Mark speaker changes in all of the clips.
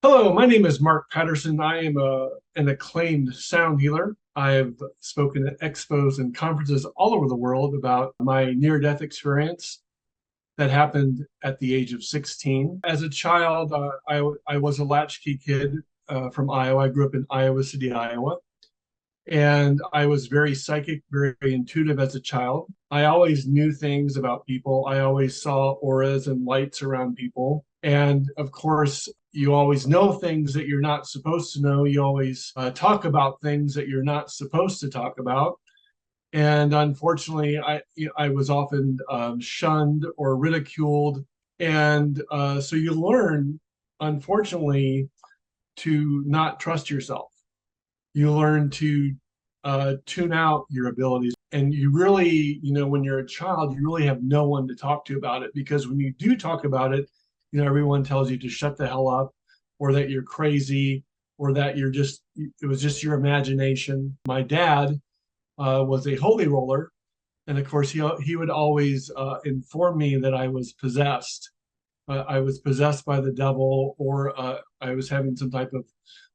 Speaker 1: Hello, my name is Mark Patterson. I am an acclaimed sound healer. I have spoken at expos and conferences all over the world about my near-death experience that happened at the age of 16. As a child, I was a latchkey kid from Iowa. I grew up in Iowa City, Iowa, and I was very psychic, very intuitive as a child. I always knew things about people. I always saw auras and lights around people. And of course, you always know things that you're not supposed to know. You always talk about things that you're not supposed to talk about. And unfortunately, I was often shunned or ridiculed. And so you learn, unfortunately, to not trust yourself. You learn to tune out your abilities. And you really, when you're a child, you really have no one to talk to about it, because when you do talk about it, everyone tells you to shut the hell up, or that you're crazy, or that it was just your imagination. My dad was a holy roller. And of course, he would always inform me that I was possessed. I was possessed by the devil, or I was having some type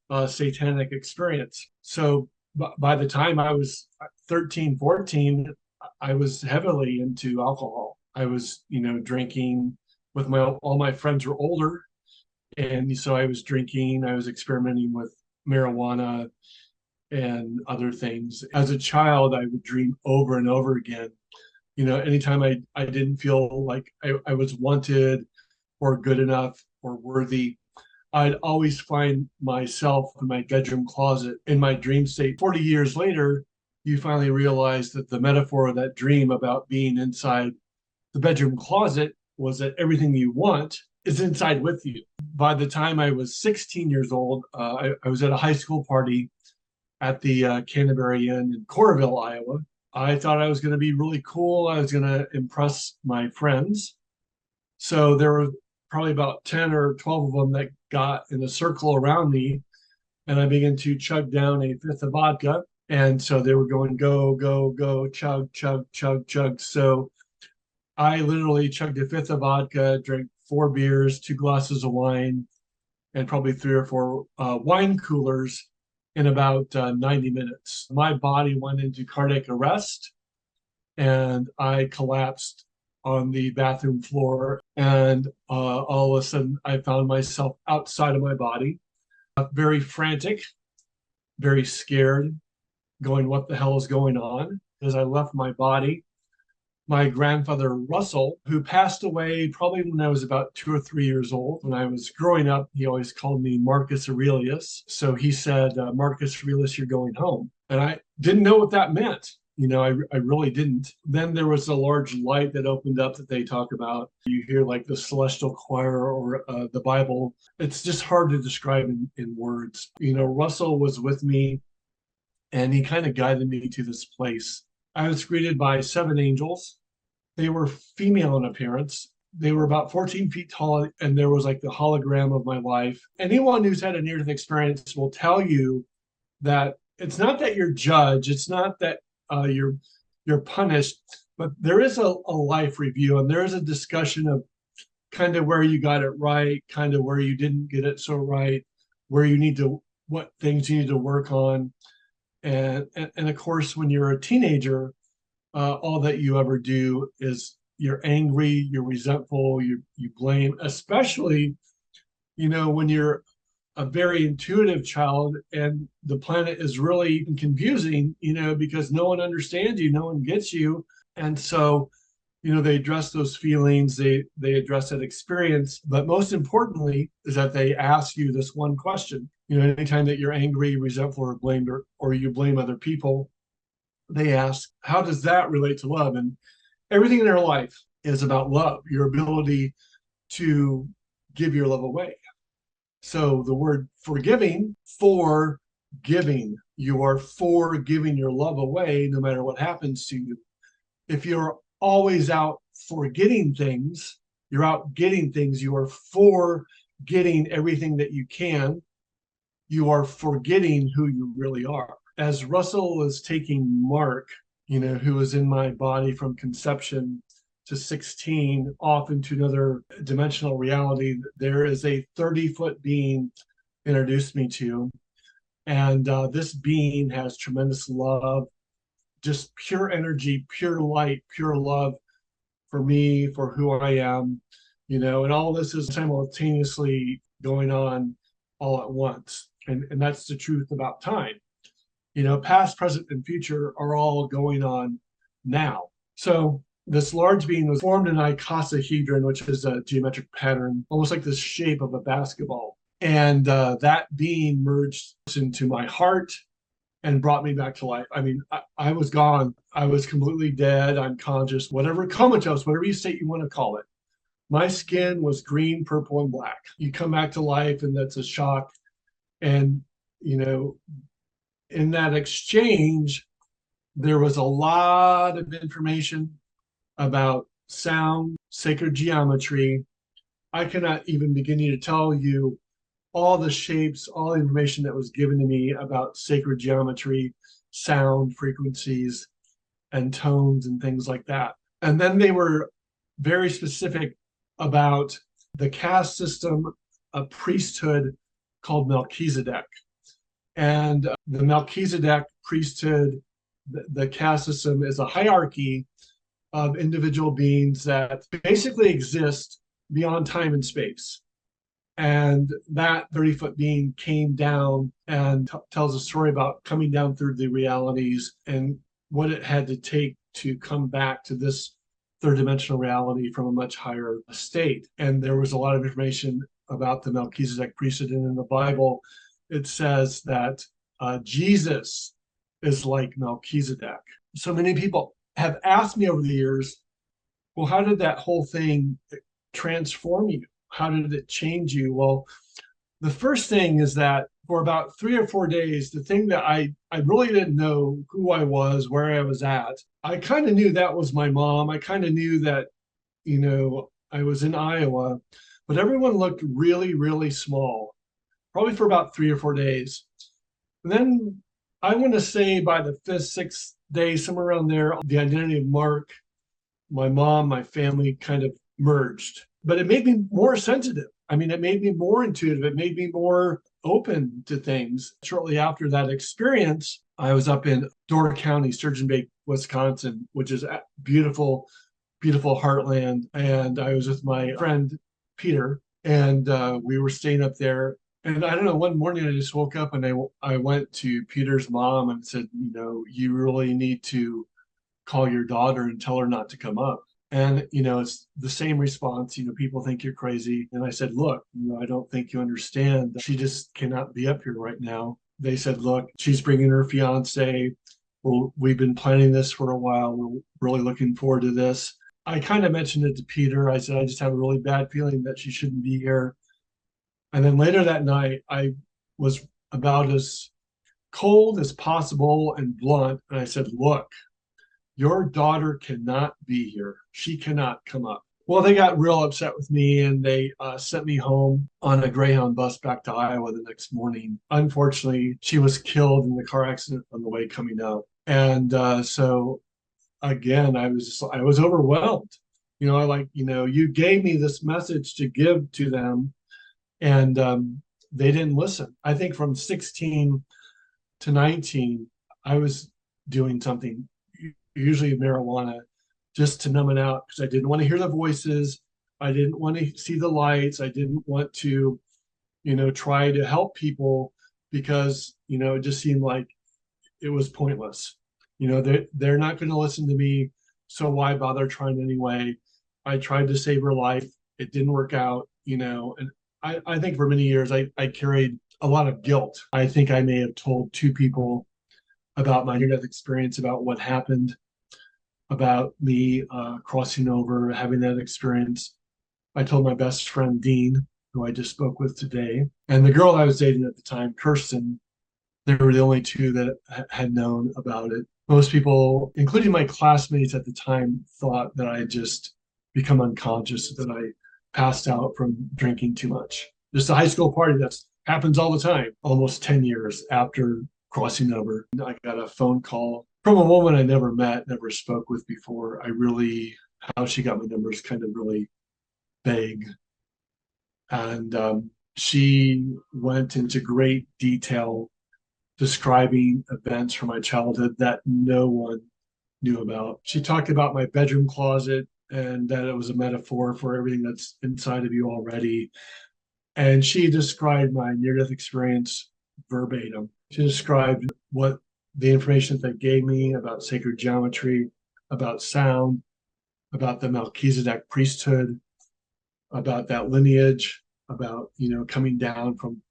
Speaker 1: of satanic experience. So by the time I was 13, 14, I was heavily into alcohol. I was, drinking with all my friends were older. And so I was drinking, I was experimenting with marijuana and other things. As a child, I would dream over and over again. Anytime I didn't feel like I was wanted or good enough or worthy, I'd always find myself in my bedroom closet in my dream state. 40 years later, you finally realize that the metaphor of that dream about being inside the bedroom closet was that everything you want is inside with you. By the time I was 16 years old, I was at a high school party at the Canterbury Inn in Coralville, Iowa. I thought I was going to be really cool. I was going to impress my friends. So there were probably about 10 or 12 of them that got in a circle around me, and I began to chug down a fifth of vodka. And so they were going, go, go, go, chug, chug, chug, chug. So I literally chugged a fifth of vodka, drank four beers, two glasses of wine, and probably three or four wine coolers in about 90 minutes. My body went into cardiac arrest, and I collapsed on the bathroom floor. And all of a sudden, I found myself outside of my body, very frantic, very scared, going, what the hell is going on? As I left my body, my grandfather Russell, who passed away probably when I was about 2 or 3 years old. When I was growing up, he always called me Marcus Aurelius. So he said, Marcus Aurelius, you're going home. And I didn't know what that meant. I really didn't. Then there was a large light that opened up that they talk about. You hear like the celestial choir or the Bible. It's just hard to describe in words. Russell was with me, and he kind of guided me to this place. I was greeted by seven angels. They were female in appearance. They were about 14 feet tall, and there was like the hologram of my life. Anyone who's had a near death experience will tell you that it's not that you're judged, it's not that you're punished, but there is a life review, and there is a discussion of kind of where you got it right, kind of where you didn't get it so right, where you need to, what things you need to work on. And of course, when you're a teenager, all that you ever do is you're angry, you're resentful, you blame, especially, when you're a very intuitive child and the planet is really confusing, because no one understands you, no one gets you. And so, they address those feelings, they address that experience, but most importantly is that they ask you this one question. Anytime that you're angry, resentful, or blamed, or you blame other people, they ask, how does that relate to love? And everything in our life is about love, your ability to give your love away. So the word forgiving, for giving, you are for giving your love away no matter what happens to you. If you're always out for getting things, you're out getting things, you are for getting everything that you can, you are forgetting who you really are. As Russell was taking Mark, who was in my body from conception to 16, off into another dimensional reality, there is a 30-foot being introduced me to. And this being has tremendous love, just pure energy, pure light, pure love for me, for who I am, and all this is simultaneously going on all at once. And that's the truth about time. Past, present, and future are all going on now. So this large being was formed in icosahedron, which is a geometric pattern, almost like the shape of a basketball. And that being merged into my heart and brought me back to life. I mean, I was gone. I was completely dead, unconscious, whatever, comatose, whatever you say you want to call it. My skin was green, purple, and black. You come back to life, and that's a shock. And, in that exchange, there was a lot of information about sound, sacred geometry. I cannot even begin to tell you all the shapes, all the information that was given to me about sacred geometry, sound, frequencies, and tones, and things like that. And then they were very specific about the caste system, a priesthood called Melchizedek. And the Melchizedek priesthood, the caste system, is a hierarchy of individual beings that basically exist beyond time and space. And that 30-foot being came down and tells a story about coming down through the realities and what it had to take to come back to this third dimensional reality from a much higher state. And there was a lot of information about the Melchizedek priesthood. And in the Bible, it says that Jesus is like Melchizedek. So many people have asked me over the years, well, how did that whole thing transform you? How did it change you? Well, the first thing is that for about 3 or 4 days, the thing that I really didn't know who I was, where I was at. I kind of knew that was my mom. I kind of knew that, I was in Iowa, but everyone looked really, really small, probably for about 3 or 4 days. And then I want to say by the 5th, 6th day, somewhere around there, the identity of Mark, my mom, my family kind of merged. But it made me more sensitive. I mean, it made me more intuitive. It made me more open to things. Shortly after that experience, I was up in Door County, Sturgeon Bay, Wisconsin, which is a beautiful, beautiful heartland. And I was with my friend, Peter, and we were staying up there. And I don't know, one morning I just woke up and I went to Peter's mom and said, you really need to call your daughter and tell her not to come up. And, it's the same response, people think you're crazy. And I said, look, I don't think you understand. She just cannot be up here right now. They said, look, she's bringing her fiance. Well, we've been planning this for a while. We're really looking forward to this. I kind of mentioned it to Peter. I said, I just have a really bad feeling that she shouldn't be here. And then later that night, I was about as cold as possible and blunt. And I said, look, your daughter cannot be here. She cannot come up. Well, they got real upset with me and they sent me home on a Greyhound bus back to Iowa the next morning. Unfortunately, she was killed in the car accident on the way coming up. And so again, I was overwhelmed. You gave me this message to give to them, and they didn't listen. I think from 16 to 19, I was doing something, usually marijuana, just to numb it out because I didn't want to hear the voices. I didn't want to see the lights. I didn't want to, try to help people because, it just seemed like it was pointless. They're not going to listen to me. So why bother trying anyway? I tried to save her life. It didn't work out, and I think for many years I carried a lot of guilt. I think I may have told 2 people about my near-death experience, about what happened, about me crossing over, having that experience. I told my best friend, Dean, who I just spoke with today, and the girl I was dating at the time, Kirsten. They were the only 2 that had known about it. Most people, including my classmates at the time, thought that I had just become unconscious, that I passed out from drinking too much. Just a high school party that happens all the time. Almost 10 years after crossing over, I got a phone call from a woman I never met, never spoke with before. How she got my number is kind of really vague. And she went into great detail describing events from my childhood that no one knew about. She talked about my bedroom closet and that it was a metaphor for everything that's inside of you already. And she described my near death experience verbatim. She described what the information that they gave me about sacred geometry, about sound, about the Melchizedek priesthood, about that lineage, about coming down from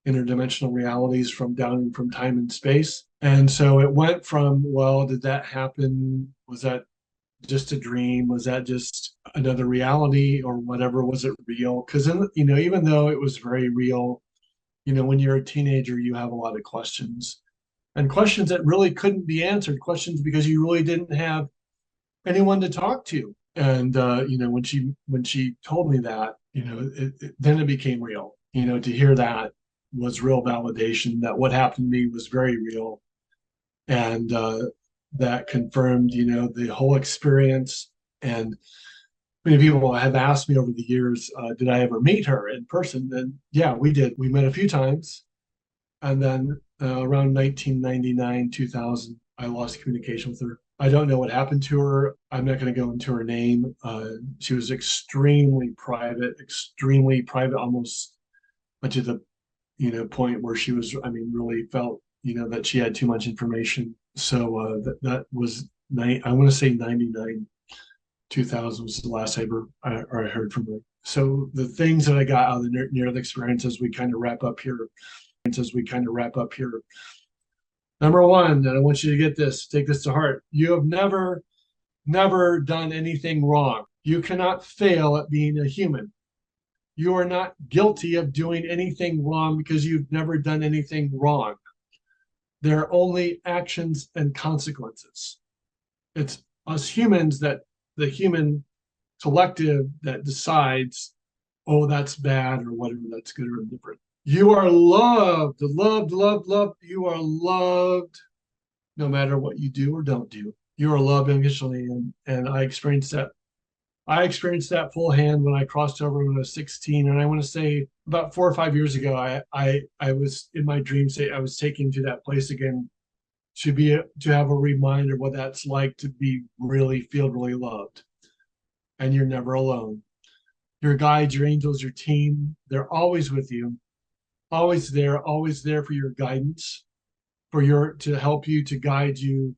Speaker 1: interdimensional realities from down from time and space. And so it went from, well, did that happen? Was that just a dream? Was that just another reality or whatever? Was it real? Because even though it was very real, when you're a teenager, you have a lot of questions and questions that really couldn't be answered. Questions because you really didn't have anyone to talk to. And when she told me that, then it became real. To hear that was real validation that what happened to me was very real, and that confirmed, the whole experience. And many people have asked me over the years, did I ever meet her in person? And yeah, we did. We met a few times, and then around 1999, 2000, I lost communication with her. I don't know what happened to her. I'm not going to go into her name. She was extremely private, almost to the point where she was, really felt that she had too much information. So that was I want to say 99, 2000 was the last I heard from her. So the things that I got out of the near death experience as we kind of wrap up here. Number one, and I want you to get this, take this to heart. You have never done anything wrong. You cannot fail at being a human. You are not guilty of doing anything wrong because you've never done anything wrong. There are only actions and consequences. It's us humans, that the human collective, that decides, oh, that's bad or whatever, that's good or indifferent. You are loved, loved, loved, loved. You are loved no matter what you do or don't do. You are loved unconditionally. And I experienced that. I experienced that full hand when I crossed over when I was 16. And I want to say about 4 or 5 years ago, I was in my dream state. I was taken to that place again to have a reminder of what that's like to feel really loved. And you're never alone. Your guides, your angels, your team, they're always with you, always there for your guidance, to help you, to guide you,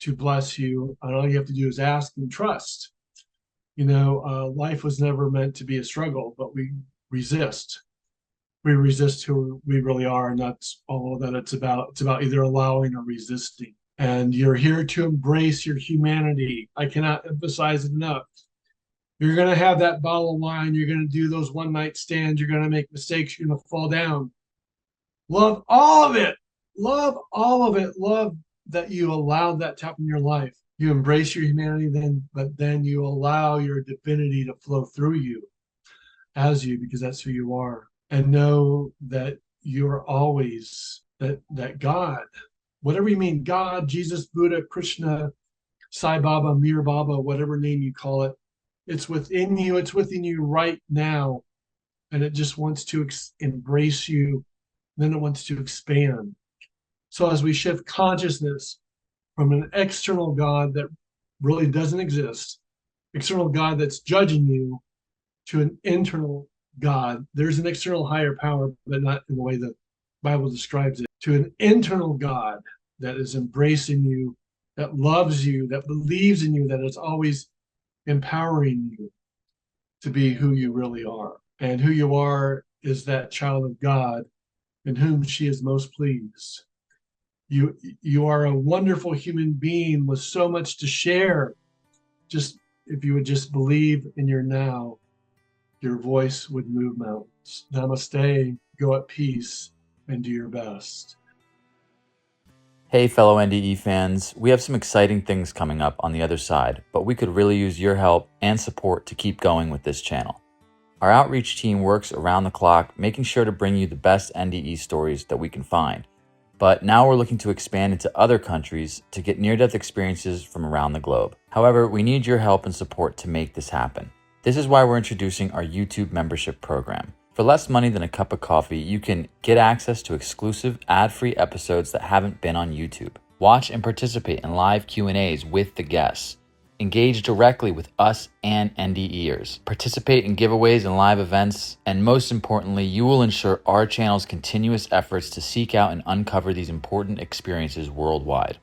Speaker 1: to bless you. And all you have to do is ask and trust. Life was never meant to be a struggle, but we resist. We resist who we really are, and that's all that it's about. It's about either allowing or resisting. And you're here to embrace your humanity. I cannot emphasize it enough. You're going to have that bottle of wine. You're going to do those one night stands. You're going to make mistakes. You're going to fall down. Love all of it. Love all of it. Love that you allowed that to happen in your life. You embrace your humanity, but then you allow your divinity to flow through you as you, because that's who you are. And know that you're always that God, whatever you mean, God, Jesus, Buddha, Krishna, Sai Baba, Ameera Baba, whatever name you call it, it's within you. It's within you right now. And it just wants to embrace you. Then it wants to expand. So as we shift consciousness from an external God that really doesn't exist, external God that's judging you, to an internal God. There's an external higher power, but not in the way the Bible describes it. To an internal God that is embracing you, that loves you, that believes in you, that is always empowering you to be who you really are. And who you are is that child of God in whom she is most pleased. You are a wonderful human being with so much to share. Just if you would just believe in your now, your voice would move mountains. Namaste, go at peace, and do your best.
Speaker 2: Hey fellow NDE fans, we have some exciting things coming up on the other side, but we could really use your help and support to keep going with this channel. Our outreach team works around the clock, making sure to bring you the best NDE stories that we can find. But now we're looking to expand into other countries to get near-death experiences from around the globe. However, we need your help and support to make this happen. This is why we're introducing our YouTube membership program. For less money than a cup of coffee, you can get access to exclusive ad-free episodes that haven't been on YouTube. Watch and participate in live Q&As with the guests. Engage directly with us and NDEers. Participate in giveaways and live events. And most importantly, you will ensure our channel's continuous efforts to seek out and uncover these important experiences worldwide.